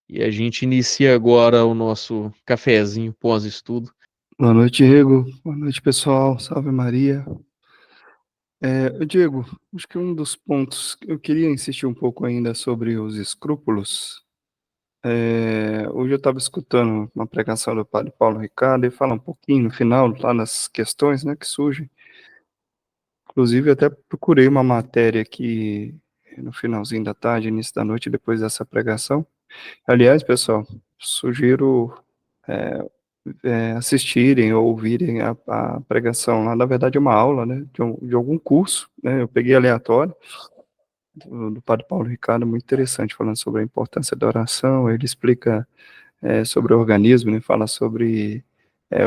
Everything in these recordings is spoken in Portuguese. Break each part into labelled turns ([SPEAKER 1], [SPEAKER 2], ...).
[SPEAKER 1] E a gente inicia agora o nosso cafezinho pós-estudo.
[SPEAKER 2] Boa noite, Diego. Boa noite, pessoal. Salve Maria. Diego, acho que um dos pontos eu queria insistir um pouco ainda sobre os escrúpulos. Hoje eu estava escutando uma pregação do padre Paulo Ricardo e fala um pouquinho no final, lá nas questões, né, que surgem. Inclusive, eu até procurei uma matéria aqui no finalzinho da tarde, início da noite, depois dessa pregação. Aliás, pessoal, sugiro assistirem ou ouvirem a pregação lá. Na verdade, é uma aula, né, de algum curso, né, eu peguei aleatório, do padre Paulo Ricardo, muito interessante, falando sobre a importância da oração. Ele explica sobre o organismo, né, fala sobre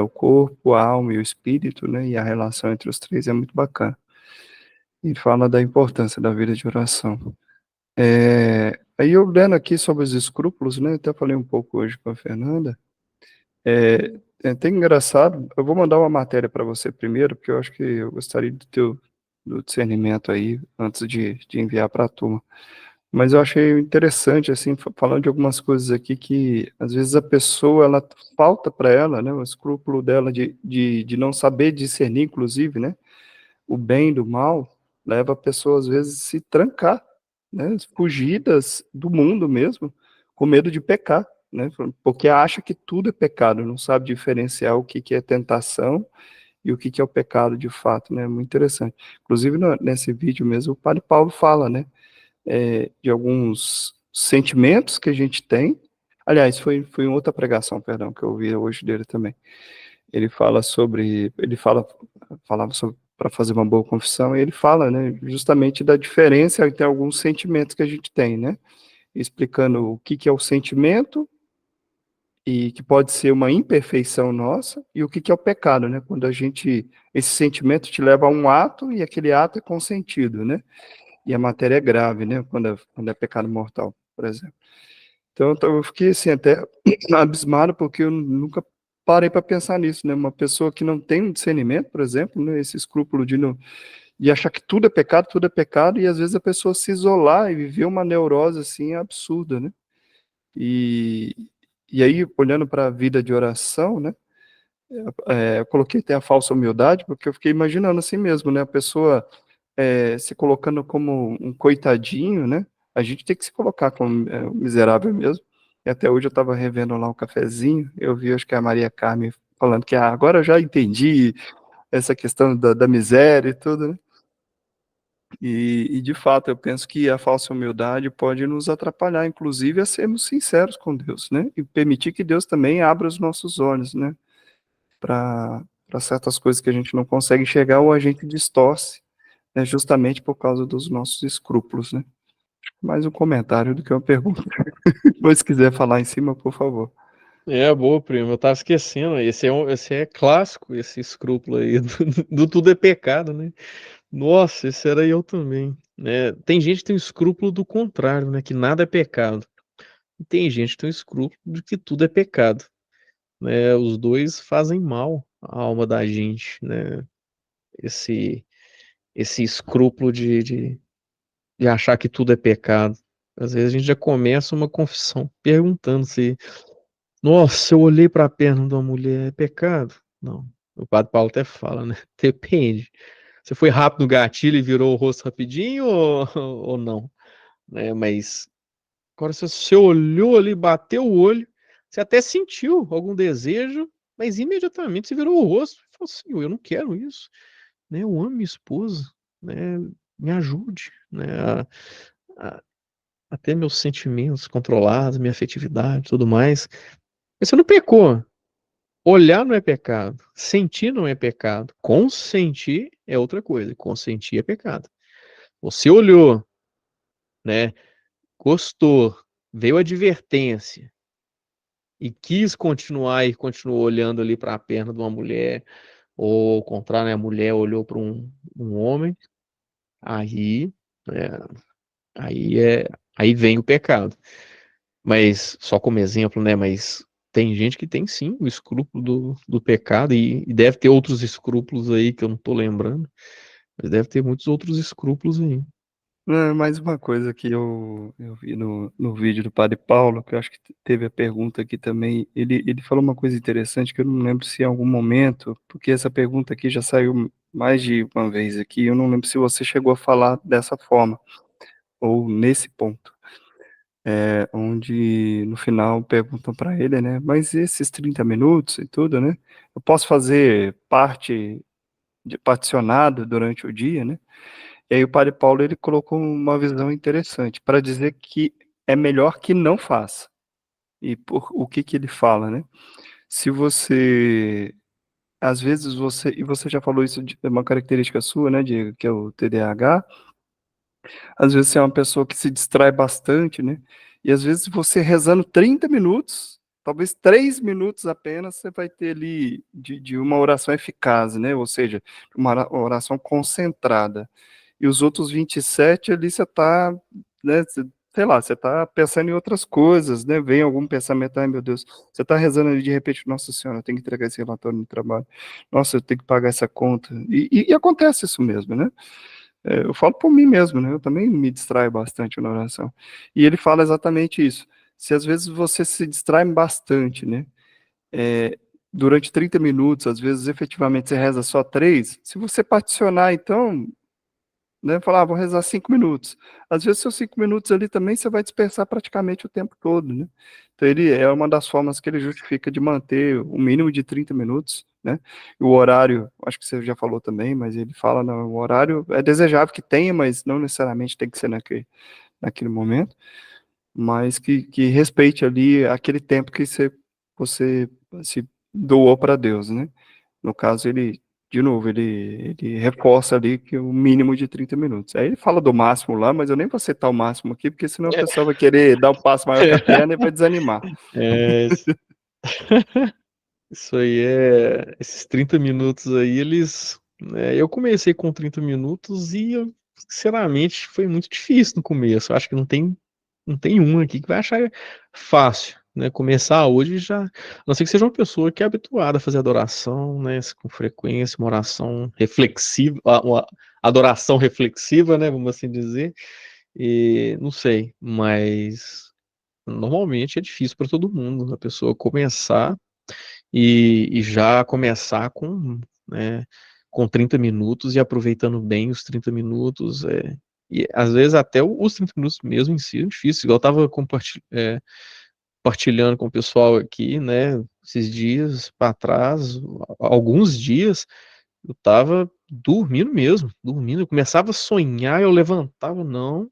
[SPEAKER 2] o corpo, a alma e o espírito, né, e a relação entre os três é muito bacana. E fala da importância da vida de oração. Aí eu lendo aqui sobre os escrúpulos, né, até falei um pouco hoje com a Fernanda. É até engraçado, eu vou mandar uma matéria para você primeiro, porque eu acho que eu gostaria do discernimento aí, antes de enviar para a turma. Mas eu achei interessante, assim, falando de algumas coisas aqui que, às vezes, a pessoa, ela falta para ela, né, o escrúpulo dela de não saber discernir, inclusive, né, o bem do mal, leva a pessoa, às vezes, a se trancar, né, fugidas do mundo mesmo, com medo de pecar, né, porque acha que tudo é pecado, não sabe diferenciar o que é tentação e o que é o pecado de fato, né, muito interessante. Inclusive, nesse vídeo mesmo, o padre Paulo fala, né, de alguns sentimentos que a gente tem. Aliás, foi em outra pregação, perdão, que eu ouvi hoje dele também. Falava sobre para fazer uma boa confissão, e ele fala, né, justamente da diferença entre alguns sentimentos que a gente tem, né, explicando o que é o sentimento e que pode ser uma imperfeição nossa, e o que é o pecado, né, quando esse sentimento te leva a um ato e aquele ato é consentido, né, e a matéria é grave, né, quando é pecado mortal, por exemplo. Então eu fiquei assim até abismado, porque eu nunca parei para pensar nisso, né? Uma pessoa que não tem um discernimento, por exemplo, né, esse escrúpulo de achar que tudo é pecado, e às vezes a pessoa se isolar e viver uma neurose assim absurda, né? E, e aí, olhando para a vida de oração, né? Eu coloquei até a falsa humildade, porque eu fiquei imaginando assim mesmo, né? A pessoa se colocando como um coitadinho, né? A gente tem que se colocar como um miserável mesmo. E até hoje eu estava revendo lá um cafezinho, eu vi, acho que é a Maria Carmen falando que agora eu já entendi essa questão da miséria e tudo, né? E de fato, eu penso que a falsa humildade pode nos atrapalhar, inclusive, a sermos sinceros com Deus, né? E permitir que Deus também abra os nossos olhos, né? Para certas coisas que a gente não consegue enxergar, ou a gente distorce, né? Justamente por causa dos nossos escrúpulos, né? Mais um comentário do que uma pergunta. Depois, se quiser falar em cima, por favor.
[SPEAKER 1] É, boa, primo. Eu tava esquecendo. Esse é clássico, esse escrúpulo aí do tudo é pecado, né? Nossa, esse era eu também, né? Tem gente que tem um escrúpulo do contrário, né? Que nada é pecado. E tem gente que tem um escrúpulo de que tudo é pecado, né? Os dois fazem mal à alma da gente, né? Esse, esse escrúpulo de achar que tudo é pecado. Às vezes a gente já começa uma confissão perguntando se, nossa, eu olhei para a perna de uma mulher, é pecado? Não. O padre Paulo até fala, né? Depende. Você foi rápido no gatilho e virou o rosto rapidinho ou não? Né? Mas agora se você olhou ali, bateu o olho, você até sentiu algum desejo, mas imediatamente você virou o rosto e falou assim, eu não quero isso, né? Eu amo minha esposa, né? Me ajude, né? A, a ter meus sentimentos controlados, minha afetividade, tudo mais. Mas você não pecou. Olhar não é pecado. Sentir não é pecado. Consentir é outra coisa. Consentir é pecado. Você olhou, né? Gostou, veio a advertência e quis continuar e continuou olhando ali para a perna de uma mulher, ou ao contrário, né, a mulher olhou para um homem, aí, é, aí é, aí vem o pecado. Mas só como exemplo, né? Mas tem gente que tem sim o escrúpulo do pecado e deve ter outros escrúpulos aí que eu não tô lembrando, mas deve ter muitos outros escrúpulos aí.
[SPEAKER 2] Mais uma coisa que eu vi no vídeo do Padre Paulo, que eu acho que teve a pergunta aqui também, ele falou uma coisa interessante que eu não lembro se em algum momento, porque essa pergunta aqui já saiu mais de uma vez aqui, eu não lembro se você chegou a falar dessa forma, ou nesse ponto, onde no final perguntam para ele, né, mas esses 30 minutos e tudo, né, eu posso fazer parte de particionado durante o dia, né? E aí o Padre Paulo ele colocou uma visão interessante para dizer que é melhor que não faça. E por o que que ele fala, né? Se você às vezes você já falou isso de uma característica sua, né, Diego, que é o TDAH, às vezes você é uma pessoa que se distrai bastante, né? E às vezes você rezando 30 minutos, talvez 3 minutos apenas, você vai ter ali de uma oração eficaz, né? Ou seja, uma oração concentrada. E os outros 27 ali você tá, né, sei lá, você tá pensando em outras coisas, né? Vem algum pensamento, ai meu Deus, você tá rezando ali de repente, nossa senhora, eu tenho que entregar esse relatório no trabalho, nossa, eu tenho que pagar essa conta. E acontece isso mesmo, né? Eu falo por mim mesmo, né? Eu também me distraio bastante na oração. E ele fala exatamente isso. Se às vezes você se distrai bastante, né? É, durante 30 minutos, às vezes efetivamente você reza só 3, se você particionar, então, né? Falar, vou rezar 5 minutos. Às vezes, seus 5 minutos ali também você vai dispersar praticamente o tempo todo, né? Então, ele é uma das formas que ele justifica de manter o mínimo de 30 minutos, né? E o horário, acho que você já falou também, mas ele fala, não, o horário é desejável que tenha, mas não necessariamente tem que ser naquele momento, mas que respeite ali aquele tempo que você se doou para Deus, né? No caso, ele, de novo, ele reforça ali que o mínimo de 30 minutos. Aí ele fala do máximo lá, mas eu nem vou citar o máximo aqui, porque senão a pessoa vai querer dar um passo maior que a perna e vai desanimar.
[SPEAKER 1] É, isso aí esses 30 minutos aí, eu comecei com 30 minutos e, sinceramente, foi muito difícil no começo. Eu acho que não tem um aqui que vai achar fácil, né? Começar hoje já, a não ser que seja uma pessoa que é habituada a fazer adoração, né? Com frequência, uma oração reflexiva, uma adoração reflexiva, né? Vamos assim dizer. E não sei, mas normalmente é difícil para todo mundo a pessoa começar e já começar né, com 30 minutos e aproveitando bem os 30 minutos. E às vezes até os 30 minutos mesmo em si é difícil. Igual eu estava compartilhando com o pessoal aqui, né, esses dias para trás, alguns dias, eu estava dormindo mesmo, dormindo. Eu começava a sonhar, eu levantava, não.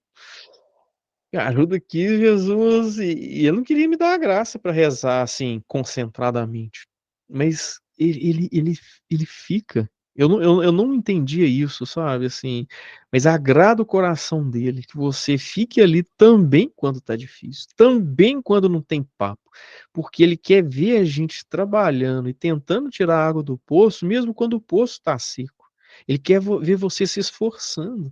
[SPEAKER 1] Ajuda aqui, Jesus. E eu não queria me dar a graça para rezar assim, concentradamente. Mas ele fica. Eu não entendia isso, sabe? Assim, mas agrada o coração dele que você fique ali também quando tá difícil, também quando não tem papo, porque ele quer ver a gente trabalhando e tentando tirar a água do poço, mesmo quando o poço tá seco. Ele quer ver você se esforçando,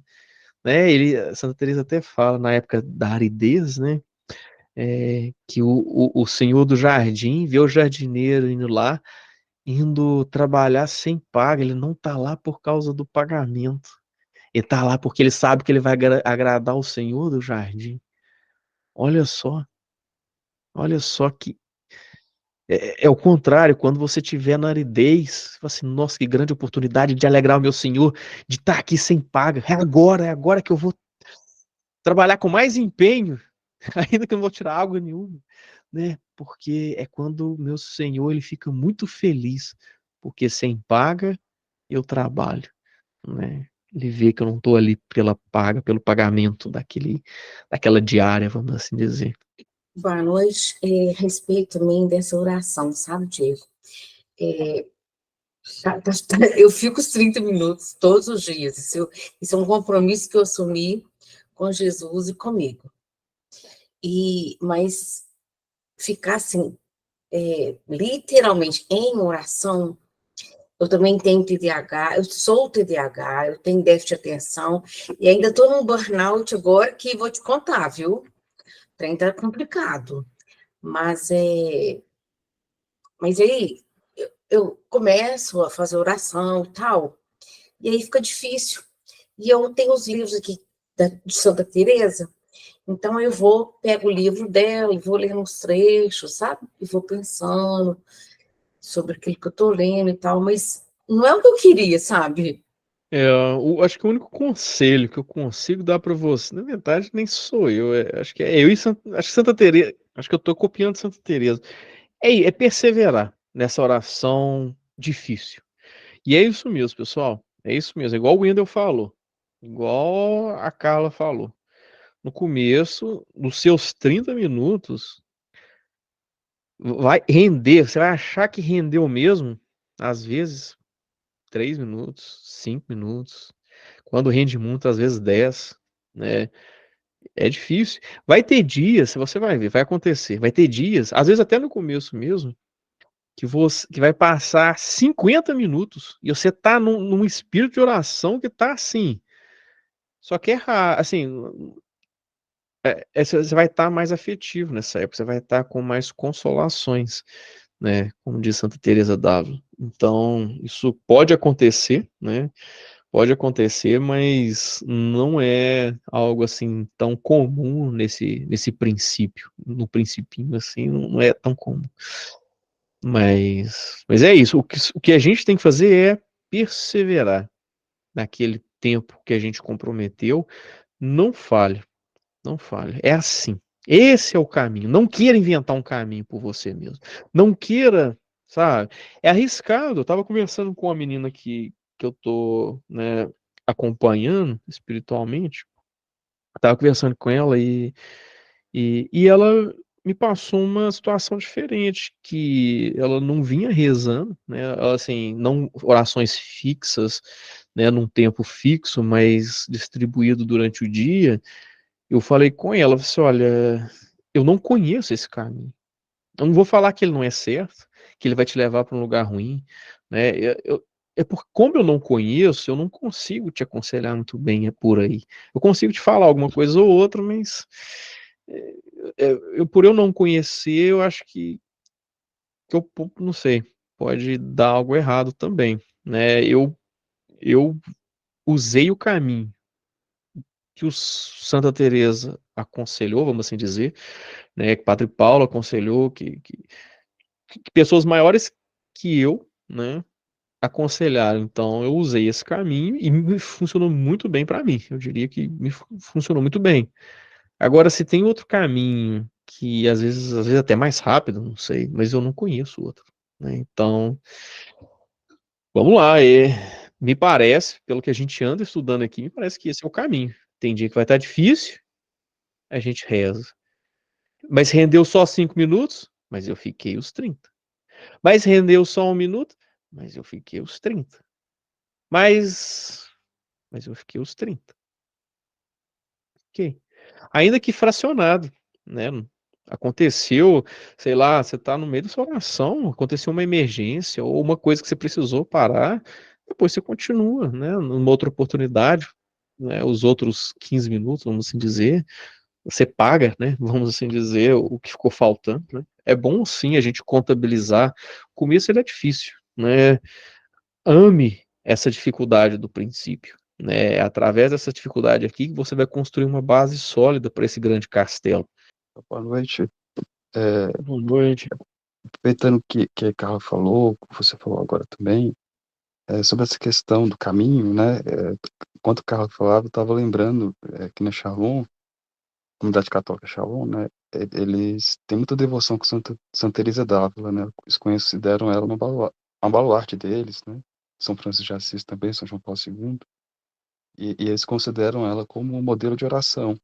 [SPEAKER 1] né? Santa Teresa até fala na época da aridez, né? Que o senhor do jardim vê o jardineiro indo lá, indo trabalhar sem paga. Ele não tá lá por causa do pagamento. Ele tá lá porque ele sabe que ele vai agradar o senhor do jardim. Olha só, olha só que é o contrário. Quando você tiver na aridez, você fala assim, nossa, que grande oportunidade de alegrar o meu senhor, de estar aqui sem paga. É agora que eu vou trabalhar com mais empenho, ainda que eu não vou tirar água nenhuma, né? Porque é quando o meu Senhor ele fica muito feliz, porque sem paga eu trabalho, né? Ele vê que eu não estou ali pela paga, pelo pagamento daquela diária, vamos assim dizer.
[SPEAKER 3] Boa noite. A respeito também dessa oração, sabe, Diego? É, eu fico os 30 minutos todos os dias. Isso é um compromisso que eu assumi com Jesus e comigo. Mas ficar assim, literalmente em oração, eu também tenho TDAH, eu sou TDAH, eu tenho déficit de atenção, e ainda estou num burnout agora que vou te contar, viu? O trem tá complicado. Mas aí eu começo a fazer oração e tal, e aí fica difícil. E eu tenho os livros aqui de Santa Teresa. Então eu pego o livro dela, vou lendo uns trechos, sabe? E vou pensando sobre aquilo que eu tô lendo e tal, mas não é o que eu queria, sabe?
[SPEAKER 1] Acho que o único conselho que eu consigo dar para você, na verdade, nem sou eu, acho que é eu e acho que Santa Teresa, acho que eu tô copiando Santa Teresa. É perseverar nessa oração difícil. E é isso mesmo, pessoal. É isso mesmo. É igual o Wendel falou. Igual a Carla falou. No começo, nos seus 30 minutos, vai render. Você vai achar que rendeu mesmo. Às vezes, 3 minutos, 5 minutos. Quando rende muito, às vezes 10, né? É difícil. Vai ter dias, você vai ver, vai acontecer. Vai ter dias, às vezes até no começo mesmo, que vai passar 50 minutos e você tá num espírito de oração que tá assim. Só que assim, você vai estar mais afetivo nessa época, você vai estar com mais consolações, né? Como diz Santa Teresa d'Ávila. Então, isso pode acontecer, né? Pode acontecer, mas não é algo assim tão comum nesse princípio. No principinho, assim, não é tão comum. Mas é isso. O que a gente tem que fazer é perseverar naquele tempo que a gente comprometeu. Não falhe, não falhe. É assim. Esse é o caminho. Não queira inventar um caminho por você mesmo. Não queira, sabe? É arriscado. Eu estava conversando com uma menina que eu tô, né, acompanhando espiritualmente. Eu tava conversando com ela e ela me passou uma situação diferente, que ela não vinha rezando, né? Ela, assim, não orações fixas, né, num tempo fixo, mas distribuído durante o dia. Eu falei com ela, falei assim, olha, eu não conheço esse caminho. Eu não vou falar que ele não é certo, que ele vai te levar para um lugar ruim, né? É porque, como eu não conheço, eu não consigo te aconselhar muito bem por aí. Eu consigo te falar alguma coisa ou outra, mas é, por eu não conhecer, eu acho que eu não sei, pode dar algo errado também, né? Eu usei o caminho que o Santa Teresa aconselhou, vamos assim dizer, né? Que Padre Paulo aconselhou, que pessoas maiores que eu, né, aconselharam. Então eu usei esse caminho e me funcionou muito bem para mim. Eu diria que me funcionou muito bem. Agora, se tem outro caminho que às vezes até mais rápido, não sei, mas eu não conheço outro, né? Então, vamos lá. Me parece, pelo que a gente anda estudando aqui, me parece que esse é o caminho. Tem dia que vai estar difícil, a gente reza. Mas rendeu só 5 minutos, mas eu fiquei os 30. Mas rendeu só 1 minuto, mas eu fiquei os 30. Mas, mas eu fiquei os 30. Ok. Ainda que fracionado, né? Aconteceu, sei lá, você está no meio da sua oração, aconteceu uma emergência ou uma coisa que você precisou parar, depois você continua, né? Numa outra oportunidade, né? Os outros 15 minutos, vamos assim dizer, você paga, né? Vamos assim dizer, o que ficou faltando, né? É bom sim a gente contabilizar. O começo ele é difícil, né? Ame essa dificuldade do princípio, né? É através dessa dificuldade aqui que você vai construir uma base sólida para esse grande castelo.
[SPEAKER 2] Boa noite. É,
[SPEAKER 1] Boa noite.
[SPEAKER 2] aproveitando que a Carla falou, que você falou agora também, sobre essa questão do caminho, né? Enquanto a Carla falava, eu estava lembrando que na Shalom, comunidade católica Shalom, né? Eles têm muita devoção com Santa Teresa d'Ávila, né? Eles consideram ela uma baluarte deles, né? São Francisco de Assis também, São João Paulo II, e eles consideram ela como um modelo de oração.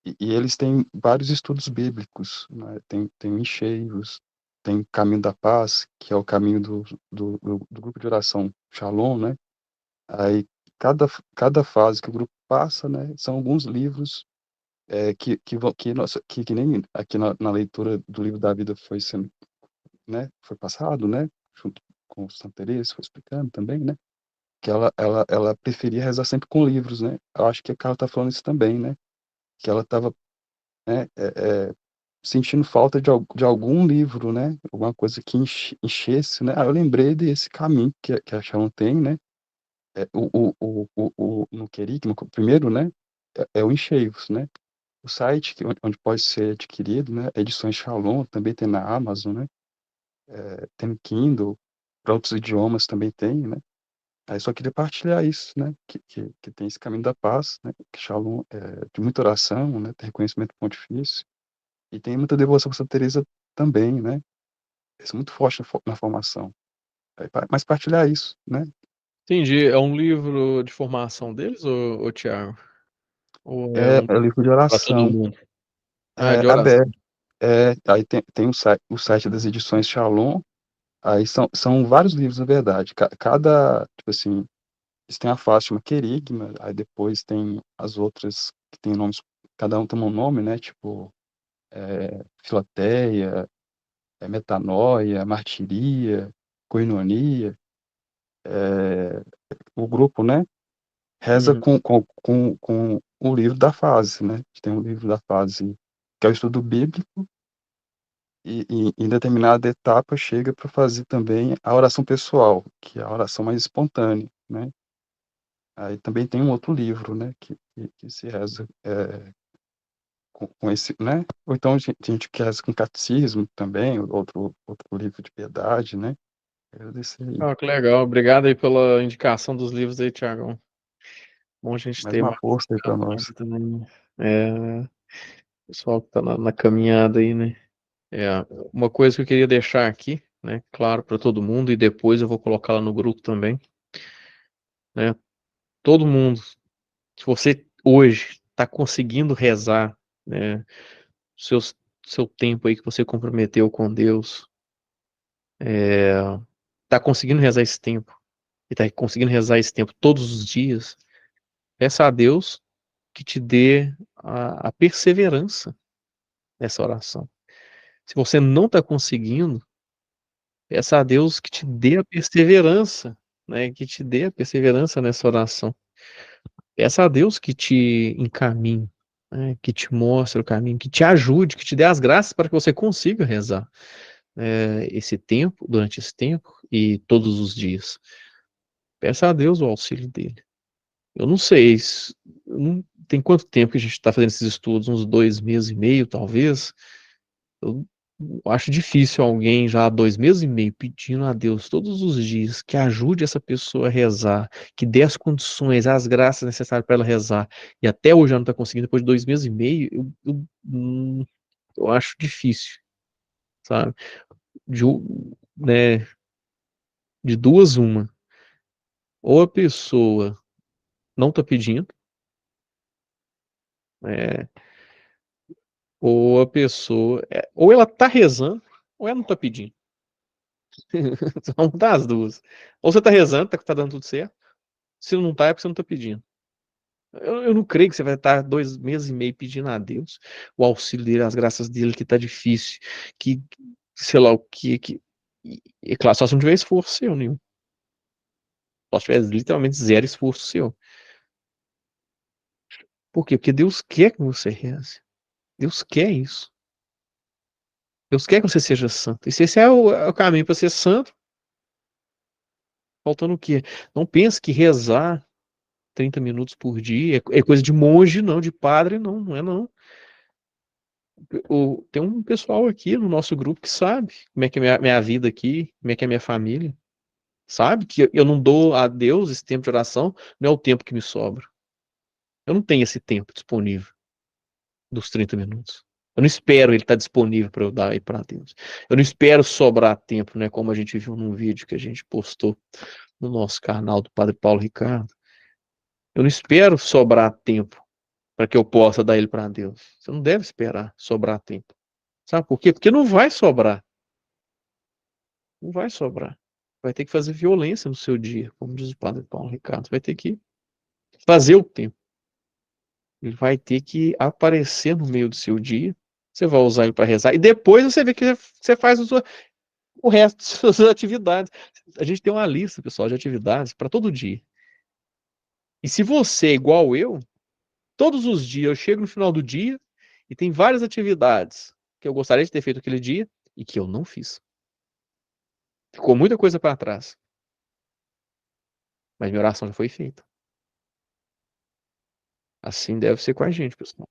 [SPEAKER 2] E eles têm vários estudos bíblicos, né? Tem encheios, tem Caminho da Paz, que é o caminho do grupo de oração Shalom, né? Aí cada fase que o grupo passa, né? São alguns livros que nem aqui na leitura do livro da vida foi sendo, né? Foi passado, né? Junto com o Santa Teresa, foi explicando também, né? Que ela preferia rezar sempre com livros, né? Eu acho que a Carla tá falando isso também, né? Que ela estava, né, sentindo falta de algum livro, né? Alguma coisa que enchesse, né? Eu lembrei desse caminho que a Shalom tem, né? No Queric, no primeiro, né?
[SPEAKER 4] é o Encheios, né? O site onde pode ser adquirido, né? Edições Shalom, também tem na Amazon, né? Tem no Kindle, para outros idiomas também tem, né? Aí só queria partilhar isso, né? Que tem esse caminho da paz, né? Que Shalom é de muita oração, né? Tem reconhecimento pontifício. E tem muita devoção com Santa Teresa também, né? Isso é muito forte na formação. Mas partilhar isso, né?
[SPEAKER 1] Entendi. É um livro de formação deles, ô Thiago? Ou é um
[SPEAKER 4] É livro de
[SPEAKER 1] para todo
[SPEAKER 4] oração,
[SPEAKER 1] mundo? Ah, de oração.
[SPEAKER 4] aberto. Aí tem o site das edições Shalom, aí são vários livros, na verdade. Cada, tipo assim, eles têm a Fátima Querigma, aí depois tem as outras que tem nomes, cada um tem um nome, né? Tipo, Filateia, Metanoia, Martiria, Koinonia. O grupo, né? Reza
[SPEAKER 1] Uhum.
[SPEAKER 4] com o livro da fase, né? Tem um livro da fase que é o estudo bíblico, e em determinada etapa chega para fazer também a oração pessoal, que é a oração mais espontânea, né? Aí também tem um outro livro, né? Que se reza com esse, né? Ou então a gente que reza com catecismo também, outro livro de piedade, né? Agradecer aí.
[SPEAKER 1] Ah, que legal. Obrigado aí pela indicação dos livros aí, Thiago. Bom a gente
[SPEAKER 4] Mais
[SPEAKER 1] ter
[SPEAKER 4] uma
[SPEAKER 1] mais
[SPEAKER 4] força aí para nós.
[SPEAKER 1] indicações também. Pessoal que tá na caminhada aí, né? Uma coisa que eu queria deixar aqui, né? Claro, para todo mundo, e depois eu vou colocar lá no grupo também, né? Todo mundo, se você hoje está conseguindo rezar, né? Seus, seu tempo aí que você comprometeu com Deus, tá conseguindo rezar esse tempo, e tá conseguindo rezar esse tempo todos os dias, peça a Deus que te dê a perseverança nessa oração. Se você não está conseguindo, peça a Deus que te dê a perseverança, né? Que te dê a perseverança nessa oração. Peça a Deus que te encaminhe, né? Que te mostre o caminho, que te ajude, que te dê as graças para que você consiga rezar esse tempo, durante esse tempo e todos os dias. Peça a Deus o auxílio dele. Eu não sei, tem quanto tempo que a gente está fazendo esses estudos? Uns 2 meses e meio, talvez. Eu acho difícil alguém já há 2 meses e meio pedindo a Deus todos os dias que ajude essa pessoa a rezar, que dê as condições, as graças necessárias para ela rezar, e até hoje ela não está conseguindo, depois de 2 meses e meio, eu acho difícil, sabe? De, né, de duas, uma. Ou a pessoa não está pedindo, é, ou a pessoa. Ou ela está rezando, ou ela não está pedindo. São das duas. Ou você está rezando, tá dando tudo certo. Se não tá, é porque você não tá pedindo. Eu não creio que você vai estar 2 meses e meio pedindo a Deus o auxílio dele, as graças dele, que tá difícil, que sei lá o que. E claro, só se não tiver esforço seu nenhum. Só se tiver literalmente zero esforço seu. Por quê? Porque Deus quer que você reze. Deus quer isso. Deus quer que você seja santo. E se esse é o caminho para ser santo, faltando o quê? Não pense que rezar 30 minutos por dia é coisa de monge, não, de padre, não, não é não. Tem um pessoal aqui no nosso grupo que sabe como é que é minha vida aqui, como é que é minha família. Sabe que eu não dou a Deus esse tempo de oração, não é o tempo que me sobra. Eu não tenho esse tempo disponível dos 30 minutos. Eu não espero ele estar disponível para eu dar aí para Deus. Eu não espero sobrar tempo, né? Como a gente viu num vídeo que a gente postou no nosso canal do Padre Paulo Ricardo. Eu não espero sobrar tempo para que eu possa dar ele para Deus. Você não deve esperar sobrar tempo. Sabe por quê? Porque não vai sobrar. Não vai sobrar. Vai ter que fazer violência no seu dia, como diz o Padre Paulo Ricardo. Vai ter que fazer o tempo. Ele vai ter que aparecer no meio do seu dia. Você vai usar ele para rezar. E depois você vê que você faz o resto das suas atividades. A gente tem uma lista, pessoal, de atividades para todo dia. E se você é igual eu, todos os dias eu chego no final do dia e tem várias atividades que eu gostaria de ter feito aquele dia e que eu não fiz. Ficou muita coisa para trás. Mas minha oração já foi feita. Assim deve ser com a gente, pessoal.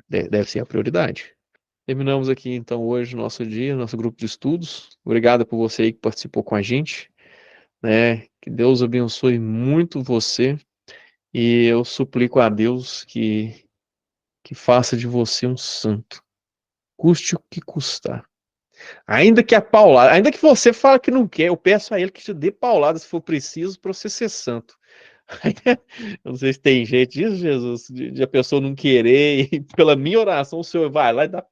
[SPEAKER 1] Deve ser a prioridade. Terminamos aqui, então, hoje o nosso dia, nosso grupo de estudos. Obrigado por você aí que participou com a gente, né? Que Deus abençoe muito você. E eu suplico a Deus que faça de você um santo, custe o que custar. Ainda que a paulada, ainda que você fale que não quer, eu peço a Ele que te dê paulada se for preciso para você ser santo. Eu não sei se tem jeito disso, Jesus, de a pessoa não querer, e pela minha oração o Senhor vai lá e dá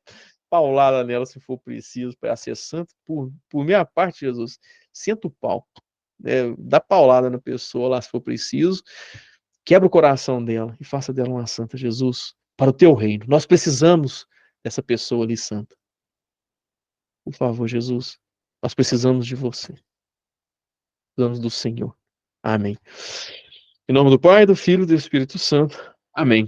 [SPEAKER 1] paulada nela se for preciso para ser santo. Por minha parte, Jesus, senta o pau, né? Dá paulada na pessoa lá se for preciso, quebra o coração dela e faça dela uma santa, Jesus, para o teu reino. Nós precisamos dessa pessoa ali santa. Por favor, Jesus, nós precisamos de você. Precisamos do Senhor. Amém. Em nome do Pai, do Filho e do Espírito Santo. Amém.